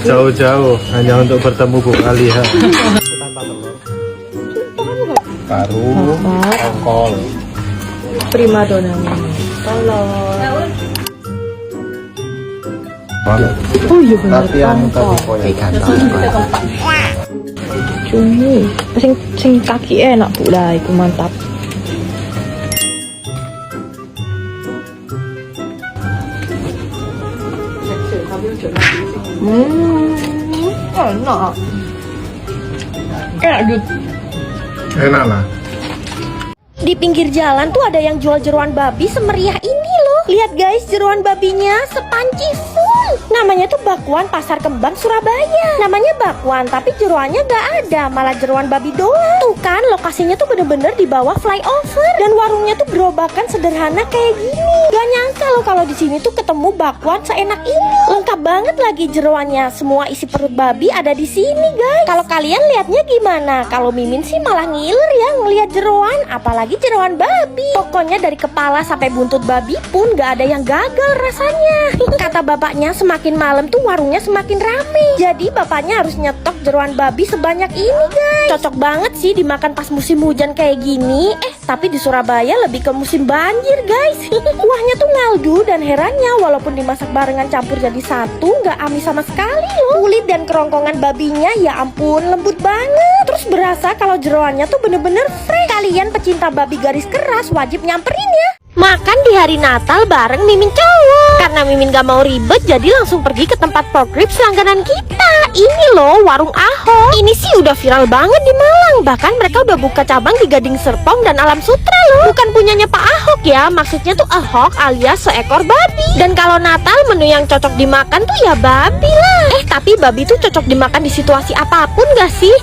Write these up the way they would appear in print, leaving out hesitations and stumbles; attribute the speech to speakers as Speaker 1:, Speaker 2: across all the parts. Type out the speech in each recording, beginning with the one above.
Speaker 1: Jauh-jauh hanya untuk bertemu Bu Aliha. Tanpa telur. Paru, tongkol.
Speaker 2: Prima donanya. Telur. Oh iya bener.
Speaker 1: Tapi yang tadi koyak ikan tongkol.
Speaker 2: Cumi. Sing kaki enak Bu lah, itu mantap. Enak. Enak gitu.
Speaker 1: Enak lah.
Speaker 3: Di pinggir jalan tuh ada yang jual jeroan babi semeriah ini loh. Lihat guys, jeroan babinya sepanci full. Namanya tuh Bakwan Pasar Kembang Surabaya. Namanya bakwan, tapi jeroannya gak ada, malah jeroan babi doang. Tuh kan, lokasinya tuh bener-bener di bawah flyover. Dan warungnya tuh gerobakan sederhana kayak gini. Gak nyangka loh kalau di sini tuh ketemu bakwan seenak ini. Lengkap banget lagi jeroannya. Semua isi perut babi ada di sini guys. Kalau kalian lihatnya gimana? Kalau Mimin sih malah ngiler ya ngelihat jeroan, apalagi jeroan babi. Pokoknya dari kepala sampai buntut babi pun gak ada yang gagal rasanya. Kata bapaknya semakin malam tuh warungnya semakin rame. Jadi bapaknya harus nyetok jeroan babi sebanyak ini guys. Cocok banget sih dimakan pas musim hujan kayak gini. Tapi di Surabaya lebih ke musim banjir guys. Kuahnya tuh ngaldu dan herannya walaupun dimasak barengan campur jadi satu gak amis sama sekali loh. Kulit dan kerongkongan babinya ya ampun lembut banget. Terus berasa kalau jeroannya tuh bener-bener fresh. Kalian pecinta babi garis keras wajib nyamperin ya. Makan di hari Natal bareng Mimin cowok. Karena Mimin gak mau ribet, jadi langsung pergi ke tempat pork ribs langganan kita. Ini loh warung Ahok. Ini sih udah viral banget di Malang. Bahkan mereka udah buka cabang di Gading Serpong dan Alam Sutra loh. Bukan punyanya Pak Ahok ya, maksudnya tuh Ahok alias seekor babi. Dan kalau Natal menu yang cocok dimakan tuh ya babi lah. Tapi babi tuh cocok dimakan di situasi apapun gak sih?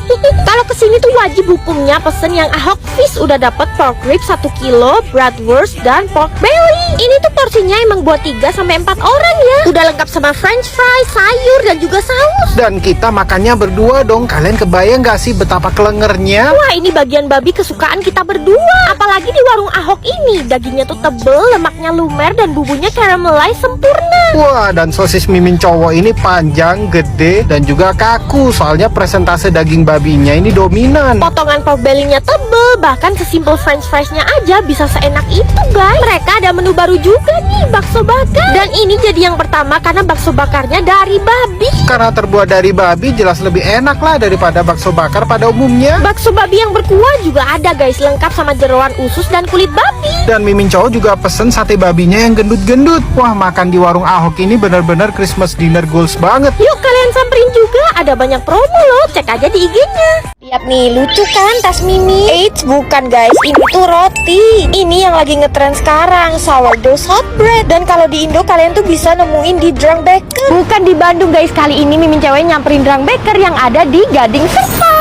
Speaker 3: Kalau kesini tuh wajib hukumnya pesen yang Ahok Fish. Udah dapet pork ribs 1 kilo, bratwurst dan pork belly. Ini tuh porsinya emang buat 3-4 orang ya. Udah lengkap sama french fries, sayur dan juga saus.
Speaker 1: Dan kita makannya berdua dong. Kalian kebayang gak sih betapa kelengernya?
Speaker 3: Wah, ini bagian babi kesukaan kita berdua. Apalagi di warung Ahok ini, dagingnya tuh tebel, lemaknya lumer dan bumbunya caramelize sempurna.
Speaker 1: Wah, dan sosis Mimin cowok ini panjang, gede dan juga kaku. Soalnya presentase daging babinya ini dominan.
Speaker 3: Potongan pork belly-nya tebel, bahkan sesimpel french fries-nya aja bisa seenak itu guys. Mereka ada menu baru juga nih, bakso bakar. Dan ini jadi yang pertama karena bakso bakarnya dari babi.
Speaker 1: Karena terbuat dari babi jelas lebih enak lah daripada bakso bakar pada umumnya.
Speaker 3: Bakso babi yang berkuah juga ada guys, lengkap sama jeroan usus dan kulit babi.
Speaker 1: Dan Mimin cowok juga pesen sate babinya yang gendut-gendut. Wah, makan di warung Ahok ini bener-bener Christmas dinner goals banget.
Speaker 3: Yuk kalian samperin juga, ada banyak promo loh, cek aja di IG-nya. Lihat nih, lucu kan tas Mimi? Eits, bukan guys, ini tuh roti. Ini yang lagi ngetren sekarang, sourdough shortbread. Dan kalau di Indo kalian tuh bisa nemuin di Drang Baker. Bukan di Bandung guys, kali ini Mimin cewek nyamperin Drang Baker yang ada di Gading Serpong.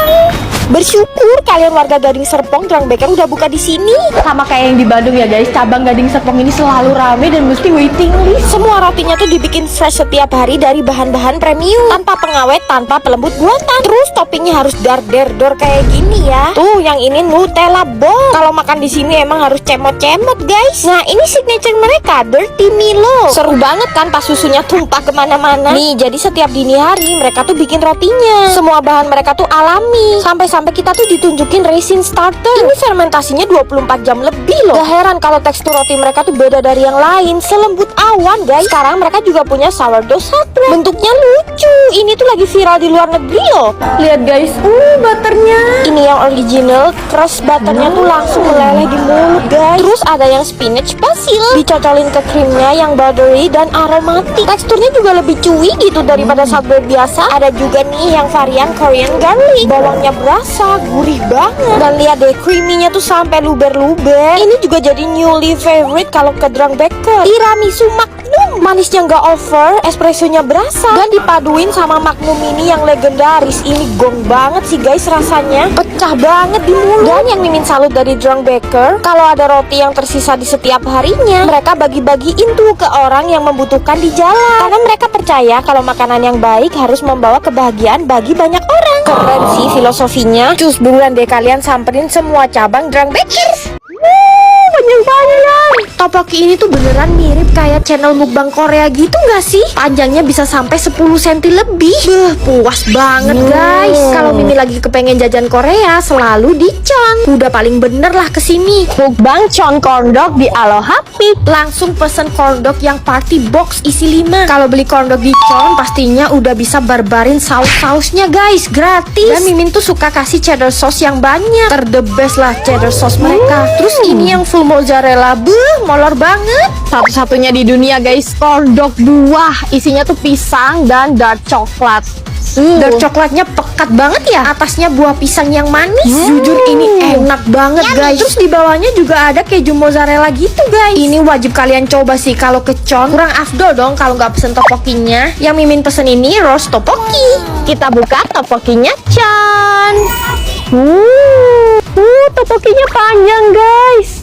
Speaker 3: Bersyukur kalian warga Gading Serpong, Drang Baker udah buka di sini. Sama kayak yang di Bandung ya guys, cabang Gading Serpong ini selalu rame dan mesti waiting list. Semua rotinya tuh dibikin fresh setiap hari dari bahan-bahan premium, tanpa pengawet, tanpa pelembut buatan. Terus toppingnya harus dar-der-dor kayak gini ya. Tuh yang ini Nutella Bomb. Kalau makan di sini emang harus cemot-cemot guys. Nah ini signature mereka, Dirty Milo. Seru banget kan pas susunya tumpah kemana-mana. Nih jadi setiap dini hari mereka tuh bikin rotinya. Semua bahan mereka tuh alami. Sampai kita tuh ditunjukin resin starter. Ini fermentasinya 24 jam lebih loh. Gak heran kalau tekstur roti mereka tuh beda dari yang lain, selembut awan guys. Sekarang mereka juga punya sourdough shortbread. Bentuknya lucu. Ini tuh lagi viral di luar negeri loh. Lihat guys, butternya. Ini yang original, crust butternya tuh langsung meleleh di mulut guys. Terus ada yang spinach basil, dicocolin ke krimnya yang buttery dan aromatik. Teksturnya juga lebih chewy gitu daripada shortbread biasa. Ada juga nih yang varian Korean garlic, bawangnya berasa gurih banget. Dan lihat deh, creaminya tuh sampai luber-luber. Ini juga jadi newly favorite kalau ke Drang Baker, tiramisu magnum. Manisnya nggak over, espressonya berasa, dan dipaduin sama Magnum Mini yang legendaris. Ini gong banget sih guys rasanya, pecah banget di mulut. Dan yang Mimin salut dari Drunk Baker, kalau ada roti yang tersisa di setiap harinya, mereka bagi-bagiin tuh ke orang yang membutuhkan di jalan. Karena mereka percaya kalau makanan yang baik harus membawa kebahagiaan bagi banyak orang. Keren sih filosofinya. Cus, buruan deh kalian samperin semua cabang Drunk Baker. Panjang-panjang. Topoki ini tuh beneran mirip kayak channel mukbang Korea gitu gak sih? Panjangnya bisa sampai 10 cm lebih. Puas banget guys. Kalau Mimi lagi kepengen jajan Korea, selalu di Chon. Udah paling bener lah kesini. Mukbang Chon corn dog di Aloha Pit. Langsung pesen corn dog yang party box isi 5. Kalau beli corn dog di Chon, pastinya udah bisa barbarin saus-sausnya guys, gratis. Dan Mimin tuh suka kasih cheddar sauce yang banyak. The best lah cheddar sauce mereka. Terus ini yang full mozzarella, molor banget.
Speaker 2: Satu-satunya di dunia guys, corn dog buah. Isinya tuh pisang dan dark coklat.
Speaker 3: Dark coklatnya pekat banget ya. Atasnya buah pisang yang manis. Jujur ini enak banget guys. Terus di bawahnya juga ada keju mozzarella gitu guys. Ini wajib kalian coba sih kalau ke Chon. Kurang afdol dong kalau nggak pesen topokinya. Yang Mimin pesen ini roast topoki. Kita buka topokinya Chon. Topokinya panjang guys.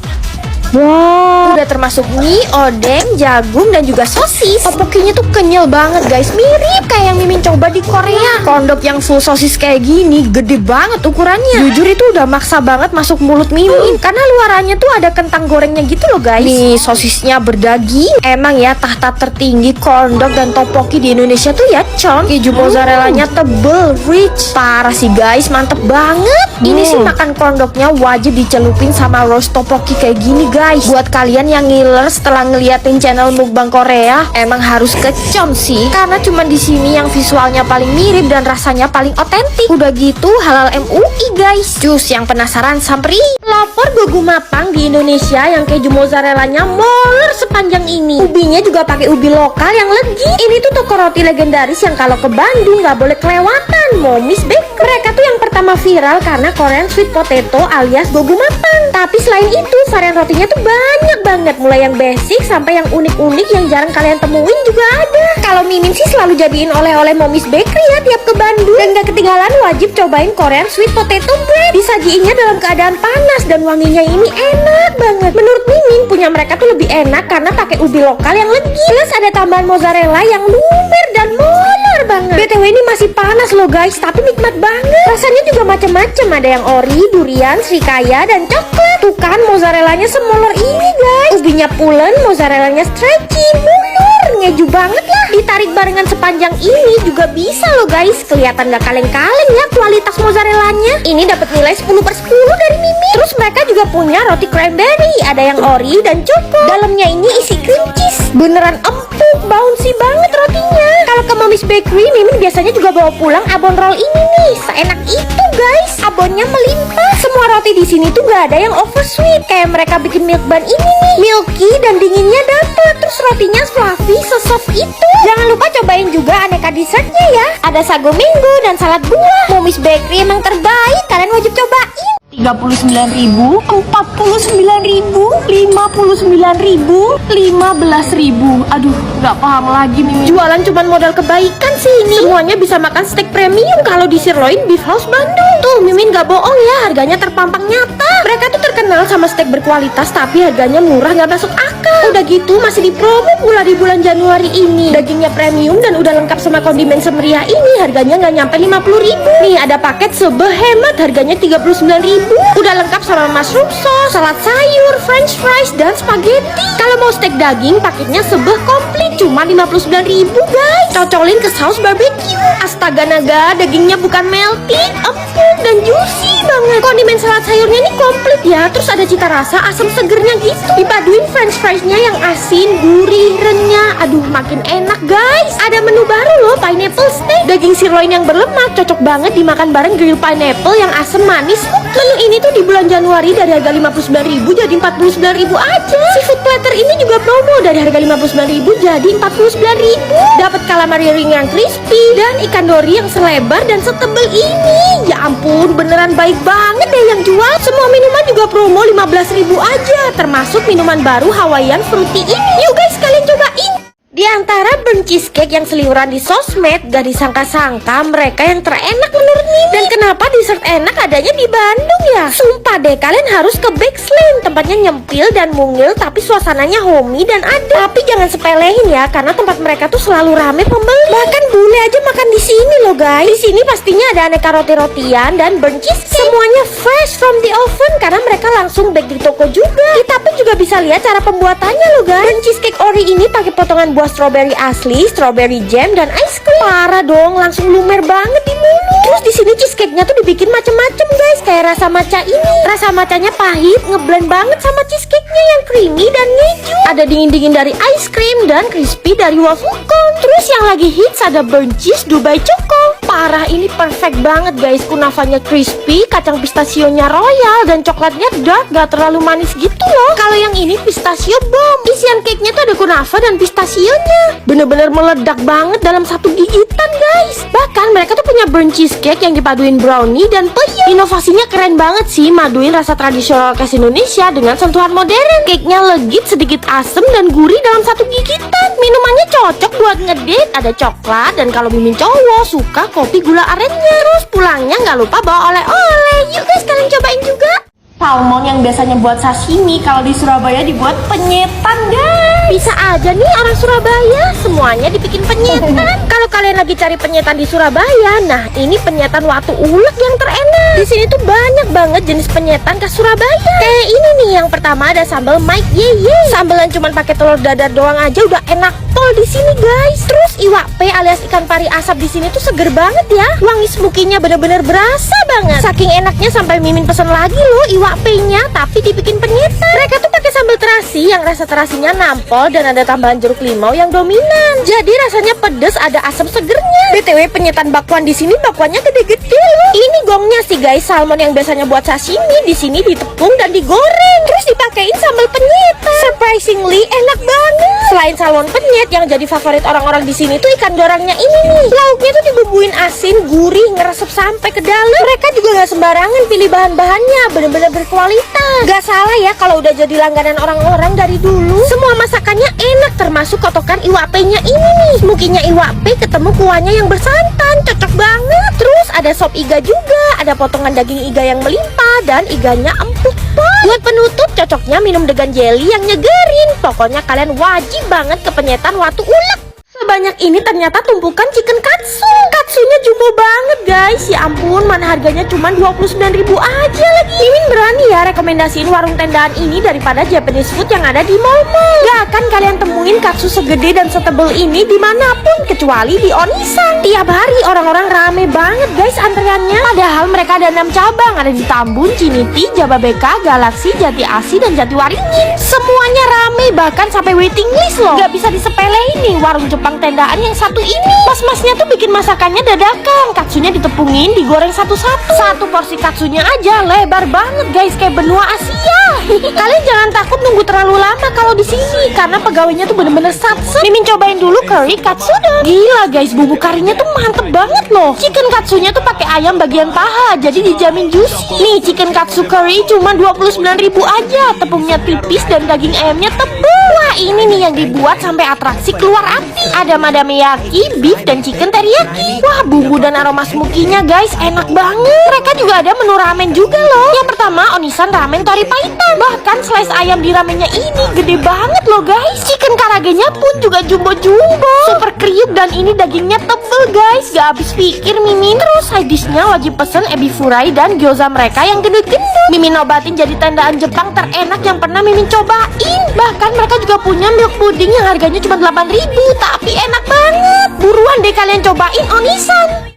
Speaker 3: Wow, udah termasuk mie, odeng, jagung, dan juga sosis. Topokinya tuh kenyal banget guys, mirip kayak yang Mimin coba di Korea. Kondok yang full sosis kayak gini, gede banget ukurannya. Jujur itu udah maksa banget masuk mulut Mimin, karena luarannya tuh ada kentang gorengnya gitu loh guys. Nih sosisnya berdaging. Emang ya tahta tertinggi kondok dan topoki di Indonesia tuh ya Chon. Keju mozzarellanya tebel, rich. Parah sih guys, mantep banget. Ini sih makan kondoknya wajib dicelupin sama roast topoki kayak gini guys. Buat kalian yang ngiler setelah ngeliatin channel mukbang Korea, emang harus ke Chon sih, karena cuma di sini yang visualnya paling mirip dan rasanya paling otentik. Udah gitu halal MUI guys. Cus, yang penasaran samperi. Lapor Gogu Mapang di Indonesia yang keju mozzarellanya moler sepanjang ini. Ubinya juga pakai ubi lokal yang legi. Ini tuh toko roti legendaris yang kalau ke Bandung nggak boleh kelewatan. Momis Baker. Mereka tuh yang pertama viral karena Korean sweet potato alias Gogu Mapang. Tapi selain itu varian rotinya tuh banyak banget, mulai yang basic sampai yang unik-unik yang jarang kalian temuin juga ada. Kalau Mimin sih selalu jadiin oleh-oleh Momis Bakery ya tiap ke Bandung. Dan gak ketinggalan wajib cobain Korean sweet potato bread. Disajiinnya dalam keadaan panas dan wanginya ini enak banget. Menurut Mimin punya mereka tuh lebih enak karena pakai ubi lokal yang legi. Plus ada tambahan mozzarella yang lumer dan molar banget. BTW ini masih panas loh guys, tapi nikmat banget. Rasanya juga macam-macam, ada yang ori, durian, srikaya, dan coklat. Tuh kan mozzarellanya semolor ini guys. Ubinya pulen, mozzarellanya stretchy, mulur, ngeju banget lah. Ditarik barengan sepanjang ini juga bisa loh guys. Kelihatan gak kaleng-kaleng ya kualitas mozzarellanya. Ini dapat nilai 10/10 dari Mimi. Terus mereka juga punya roti cranberry, ada yang ori dan coko. Dalamnya ini isi cream cheese. Beneran empuk, bouncy banget rotinya. Kalau ke Momis Bakery, Mimin biasanya juga bawa pulang abon roll ini nih. Seenak itu guys, abonnya melimpah. Semua roti di sini tuh gak ada yang over sweet kayak mereka bikin milk bun ini nih. Milky dan dinginnya dapet. Terus rotinya fluffy, sesoft itu. Jangan lupa cobain juga aneka dessertnya ya. Ada sago mango dan salad buah. Momis Bakery emang terbaik, kalian wajib cobain.
Speaker 2: 39.000, 49.000, 59.000, 15.000. Aduh, nggak paham lagi Mimi.
Speaker 3: Jualan cuman modal kebaikan sih ini. Semuanya bisa makan steak premium kalau di Sirloin Beef House Bandung. Tuh, Mimin gak bohong ya, harganya terpampang nyata. Mereka tuh terkenal sama steak berkualitas tapi harganya murah gak masuk akal. Udah gitu masih dipromo pula di bulan Januari ini. Dagingnya premium dan udah lengkap sama kondimen semeriah ini, harganya gak nyampe 50.000. Nih ada paket sebehemat, harganya 39.000. Udah lengkap sama mushroom sauce, salad sayur, french fries, dan spaghetti. Kalau mau steak daging, paketnya sebeh komplit cuma 59.000 guys. Cocolin ke saus barbecue. Astaga naga, dagingnya bukan melting, empuk dan juicy banget. Kondimen salad sayurnya ini komplit ya. Terus ada cita rasa asam segernya gitu. Dipaduin french friesnya yang asin, gurih, renyah. Aduh makin enak guys. Ada menu baru loh, pineapple steak. Daging sirloin yang berlemak, cocok banget dimakan bareng grill pineapple yang asam manis. Menu ini tuh di bulan Januari dari harga 59.000 jadi 49.000 aja. Seafood platter ini juga promo dari harga 59.000 jadi 49.000. Dapat calamari ring yang crispy dan ikan dori yang selebar dan setebel ini. Ya ampun, beneran baik banget deh yang jual. Semua minuman juga promo 15.000 aja, termasuk minuman baru Hawaiian Fruity ini. Yuk guys, kalian cobain. Di antara burnt cheesecake yang seliweran di sosmed, gak disangka-sangka mereka yang terenak menurut Mimin. Dan kenapa dessert enak adanya di Bandung ya? Sumpah deh, kalian harus ke Backslane. Tempatnya nyempil dan mungil, tapi suasananya homey dan adem. Tapi jangan sepelehin ya, karena tempat mereka tuh selalu rame pembeli. Bahkan bule aja makan di sini loh guys. Di sini pastinya ada aneka roti-rotian dan burnt cheesecake. Semuanya fresh from the oven, karena mereka langsung bake di toko juga. Kita pun juga bisa lihat cara pembuatannya loh guys. Burnt cheesecake ori ini pakai potongan buah strawberry asli, strawberry jam dan ice cream. Parah dong, langsung lumer banget di mulut. Terus di sini cheesecake-nya tuh dibikin macem-macem guys, kayak rasa matcha ini. Rasa matchanya pahit, ngeblend banget sama cheesecake-nya yang creamy dan ngeju. Ada dingin-dingin dari ice cream dan crispy dari waffle cone. Terus yang lagi hits ada burnt cheese Dubai Choco. Parah, ini perfect banget guys. Kunafanya crispy, kacang pistasionya royal, dan coklatnya dark, gak terlalu manis gitu loh. Kalau yang ini pistachio bomb. Isian cake-nya tuh ada kunafa dan pistasionya. Bener-bener meledak banget dalam satu gigitan guys. Bahkan mereka tuh punya burnt cheesecake yang dipaduin brownie dan peyem. Inovasinya keren banget sih, maduin rasa tradisional khas Indonesia dengan sentuhan modern. Cake-nya legit, sedikit asem dan gurih dalam satu gigitan. Minumannya cocok buat ngedate, ada coklat, dan kalau Mimin cowok suka kopi gula arennya. Terus pulangnya nggak lupa bawa oleh-oleh. Yuk guys, kalian cobain juga. Salmon yang biasanya buat sashimi, kalau di Surabaya dibuat penyetan guys. Bisa aja nih orang Surabaya, semuanya dibikin penyetan. Kalau kalian lagi cari penyetan di Surabaya, nah ini penyetan watu ulek yang terenak. Di sini tuh banyak banget jenis penyetan khas Surabaya. Kayak ini nih, yang pertama ada sambal Mike Yeye. Sambalan cuman pakai telur dadar doang aja udah enak pol di sini guys. Terus iwak pe alias ikan pari asap di sini tuh seger banget ya. Wangi smokinya bener-bener berasa banget. Saking enaknya sampai Mimin pesen lagi loh iwak pe-nya, tapi dibikin penyetan. Mereka tuh pakai sambal terasi yang rasa terasinya nampol dan ada tambahan jeruk limau yang dominan. Jadi rasanya pedes, ada asam segernya. BTW penyetan bakwan di sini bakwannya gede-gede loh. Ini gongnya sih guys, salmon yang biasanya buat sashimi di sini ditepung dan digoreng, terus dipakein sambal penyetan. Surprisingly enak banget. Selain salmon penyet, yang jadi favorit orang-orang di sini tuh ikan dorangnya ini nih. Lauknya tuh dibubuhin asin, gurih, ngeresep sampai ke dalam. Mereka juga nggak sembarangan pilih bahan-bahannya, bener-bener berkualitas. Gak salah ya kalau udah jadi langganan orang-orang dari dulu. Semua masakannya enak, termasuk kotokan iwak pe-nya ini nih. Smokinya iwak pe ketemu kuahnya yang bersantan, cocok banget. Terus ada sop iga juga, ada potongan daging iga yang melimpah dan iganya empuk banget. Buat penutup cocoknya minum dengan jelly yang nyegerin. Pokoknya kalian wajib banget ke penyetan watu ulek. Sebanyak ini ternyata tumpukan chicken katsu. Katsunya jumbo banget guys. Ya ampun, mana harganya cuma 29.000 aja lagi. Mimin berani ya rekomendasiin warung tendaan ini daripada Japanese food yang ada di mall-mall. Gak akan kalian temuin katsu segede dan setebel ini dimanapun kecuali di Onisan. Tiap hari orang-orang rame banget guys antreannya. Padahal mereka ada 6 cabang, ada di Tambun, Ciniti, Jababeka, Galaksi, Jati Asih, dan Jatiwaringin. Semuanya rame, bahkan sampai waiting list loh. Gak bisa disepelein nih warung Jepang tendaan yang satu ini. Mas-masnya tuh bikin masakannya dadakan. Katsunya ditepungin, digoreng satu-satu. Satu porsi katsunya aja lebar banget guys, kayak benua Asia. Kalian jangan takut nunggu terlalu lama kalau di sini, karena pegawainya tuh bener-bener satset. Mimin cobain dulu curry katsudon. Gila guys, bumbu karinya tuh mantep banget loh. Chicken katsunya tuh pakai ayam bagian paha, jadi dijamin juicy. Nih chicken katsu curry cuma 29.000 aja. Tepungnya tipis dan daging ayamnya tebal. Wah, ini nih yang dibuat sampai atraksi keluar api. Ada madameyaki, beef, dan chicken teriyaki. Wah, bumbu dan aroma smokinya guys enak banget. Mereka juga ada menu ramen juga loh. Yang pertama Onisan ramen tori paitan. Bahkan slice ayam di ramennya ini gede banget loh guys. Chicken karagenya pun juga jumbo-jumbo, super kriuk, dan ini dagingnya tebel guys. Gak habis pikir Mimin. Terus side dishnya wajib pesen ebi furai dan gyoza mereka yang gede-gede. Mimin nobatin jadi tendaan Jepang terenak yang pernah Mimin cobain. Bahkan mereka juga punya milk pudding yang harganya cuma 8.000, tapi enak banget. Buruan deh kalian cobain Onisan.